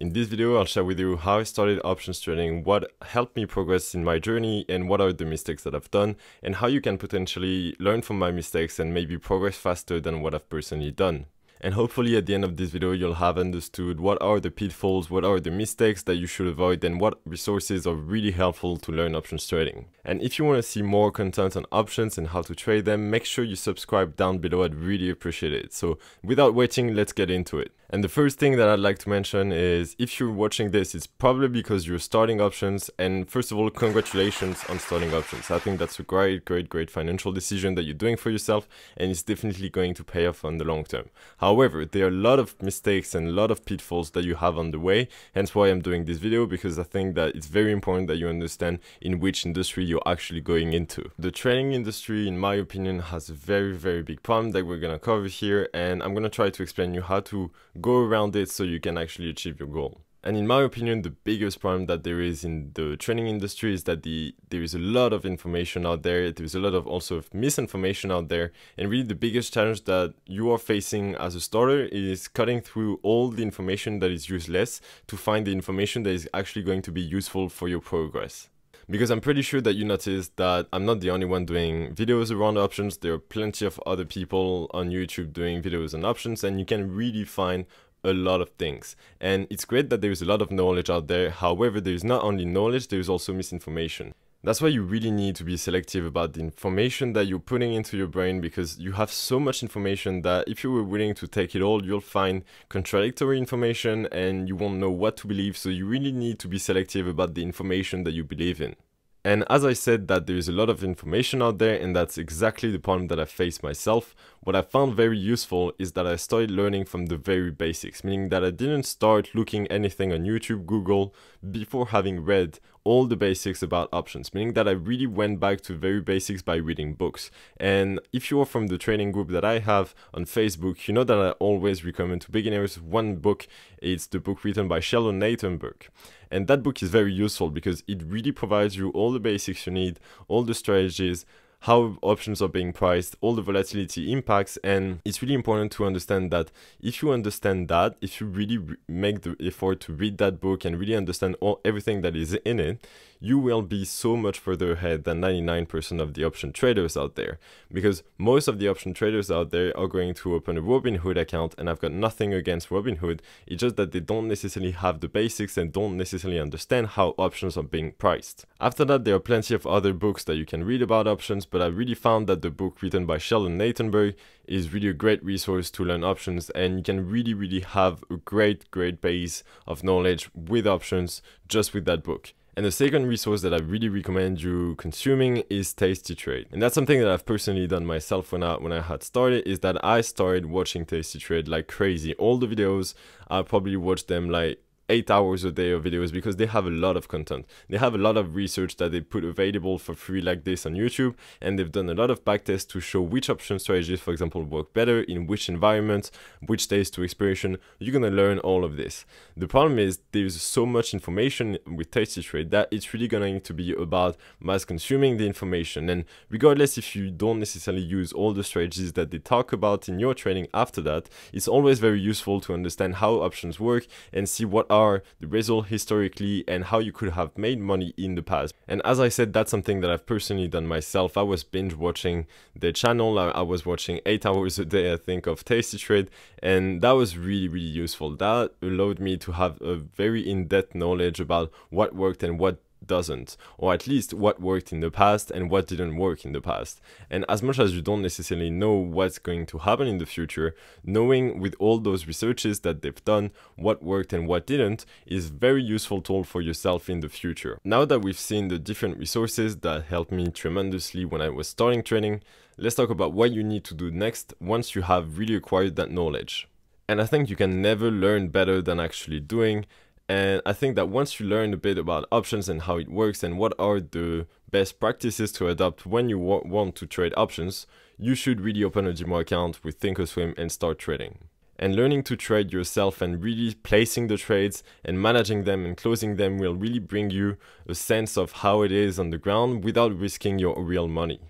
In this video, I'll share with you how I started options trading, what helped me progress in my journey, and what are the mistakes that I've done, and how you can potentially learn from my mistakes and maybe progress faster than what I've personally done. And hopefully at the end of this video, you'll have understood what are the pitfalls, what are the mistakes that you should avoid, and what resources are really helpful to learn options trading. And if you want to see more content on options and how to trade them, make sure you subscribe down below. I'd really appreciate it. So without waiting, let's get into it. And the first thing that I'd like to mention is if you're watching this, it's probably because you're starting options. And first of all, congratulations on starting options. I think that's a great financial decision that you're doing for yourself, and it's definitely going to pay off on the long term. However, there are a lot of mistakes and a lot of pitfalls that you have on the way. Hence why I'm doing this video, because I think that it's very important that you understand in which industry you're actually going into. The trading industry, in my opinion, has a very big problem that we're going to cover here, and I'm going to try to explain you how to go around it so you can actually achieve your goal. And in my opinion, the biggest problem that there is in the trading industry is that there is a lot of information out there. There's a lot of also misinformation out there. And really the biggest challenge that you are facing as a starter is cutting through all the information that is useless to find the information that is actually going to be useful for your progress. Because I'm pretty sure that you noticed that I'm not the only one doing videos around options. There are plenty of other people on YouTube doing videos on options, and you can really find a lot of things. And it's great that there's a lot of knowledge out there. However, there's not only knowledge, there's also misinformation. That's why you really need to be selective about the information that you're putting into your brain, because you have so much information that if you were willing to take it all, you'll find contradictory information and you won't know what to believe. So you really need to be selective about the information that you believe in. And as I said, that there is a lot of information out there, and that's exactly the problem that I faced myself. What I found very useful is that I started learning from the very basics, meaning that I didn't start looking anything on YouTube, Google, before having read all the basics about options, meaning that I really went back to very basics by reading books. And if you're from the training group that I have on Facebook, you know that I always recommend to beginners one book. It's the book written by Sheldon Natenberg. And that book is very useful because it really provides you all the basics you need, all the strategies, how options are being priced, all the volatility impacts. And it's really important to understand that if you understand that, if you really make the effort to read that book and really understand everything that is in it, you will be so much further ahead than 99% of the option traders out there. Because most of the option traders out there are going to open a Robinhood account, and I've got nothing against Robinhood. It's just that they don't necessarily have the basics and don't necessarily understand how options are being priced. After that, there are plenty of other books that you can read about options, but I really found that the book written by Sheldon Natenberg is really a great resource to learn options, and you can really have a great base of knowledge with options just with that book. And the second resource that I really recommend you consuming is Tastytrade. And that's something that I've personally done myself when I had started, is that I started watching Tastytrade like crazy. All the videos, I probably watched them like 8 hours a day of videos, because they have a lot of content. They have a lot of research that they put available for free like this on YouTube, and they've done a lot of backtests to show which option strategies, for example, work better in which environment, which days to expiration. You're gonna learn all of this. The problem is there's so much information with Tastytrade that it's really going to be about mass consuming the information. And regardless if you don't necessarily use all the strategies that they talk about in your training after that, it's always very useful to understand how options work and see what are the results historically and how you could have made money in the past. And as I said, that's something that I've personally done myself. I was binge watching their channel. I was watching 8 hours a day, I think, of Tastytrade, and that was really useful. That allowed me to have a very in-depth knowledge about what worked and what doesn't, or at least what worked in the past and what didn't work in the past. And as much as you don't necessarily know what's going to happen in the future, knowing with all those researches that they've done what worked and what didn't is very useful tool for yourself in the future. Now that we've seen the different resources that helped me tremendously when I was starting trading, let's talk about what you need to do next once you have really acquired that knowledge. And I think you can never learn better than actually doing. And I think that once you learn a bit about options and how it works and what are the best practices to adopt when you want to trade options, you should really open a demo account with Thinkorswim and start trading. And learning to trade yourself and really placing the trades and managing them and closing them will really bring you a sense of how it is on the ground without risking your real money.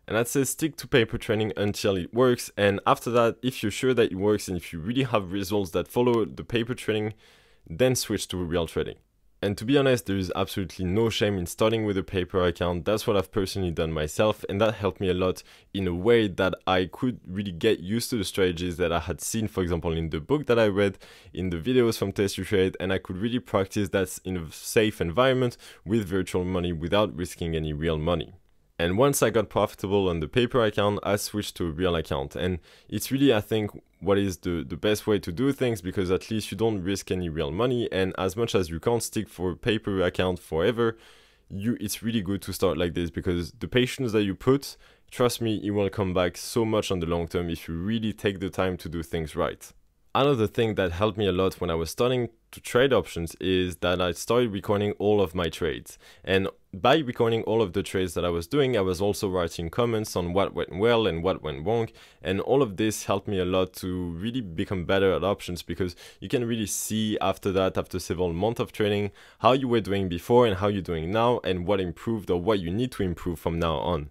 And I'd say stick to paper trading until it works. And after that, if you're sure that it works and if you really have results that follow the paper trading, then switch to real trading. And to be honest, there is absolutely no shame in starting with a paper account. That's what I've personally done myself, and that helped me a lot in a way that I could really get used to the strategies that I had seen, for example, in the book that I read, in the videos from Tastytrade, and I could really practice that in a safe environment with virtual money without risking any real money. And once I got profitable on the paper account, I switched to a real account. And it's really, I think, what is the best way to do things, because at least you don't risk any real money. And as much as you can't stick for a paper account forever, it's really good to start like this, because the patience that you put, trust me, it will come back so much on the long term if you really take the time to do things right. Another thing that helped me a lot when I was starting to trade options is that I started recording all of my trades. And by recording all of the trades that I was doing, I was also writing comments on what went well and what went wrong. And all of this helped me a lot to really become better at options, because you can really see after that, after several months of trading, how you were doing before and how you're doing now, and what improved or what you need to improve from now on.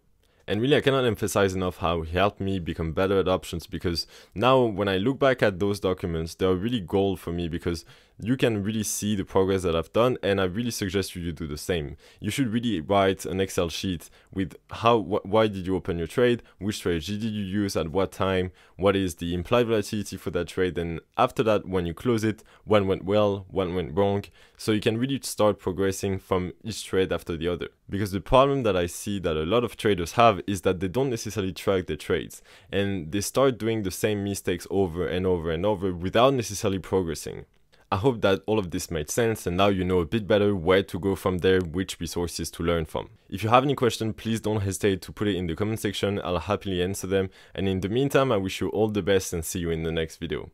And really, I cannot emphasize enough how it helped me become better at options, because now when I look back at those documents, they are really gold for me, because you can really see the progress that I've done, and I really suggest you do the same. You should really write an Excel sheet with why did you open your trade, which strategy did you use at what time, what is the implied volatility for that trade, and after that, when you close it, what went well, what went wrong, so you can really start progressing from each trade after the other. Because the problem that I see that a lot of traders have is that they don't necessarily track their trades, and they start doing the same mistakes over and over and over without necessarily progressing. I hope that all of this made sense, and now you know a bit better where to go from there, which resources to learn from. If you have any questions, please don't hesitate to put it in the comment section. I'll happily answer them. And in the meantime, I wish you all the best and see you in the next video.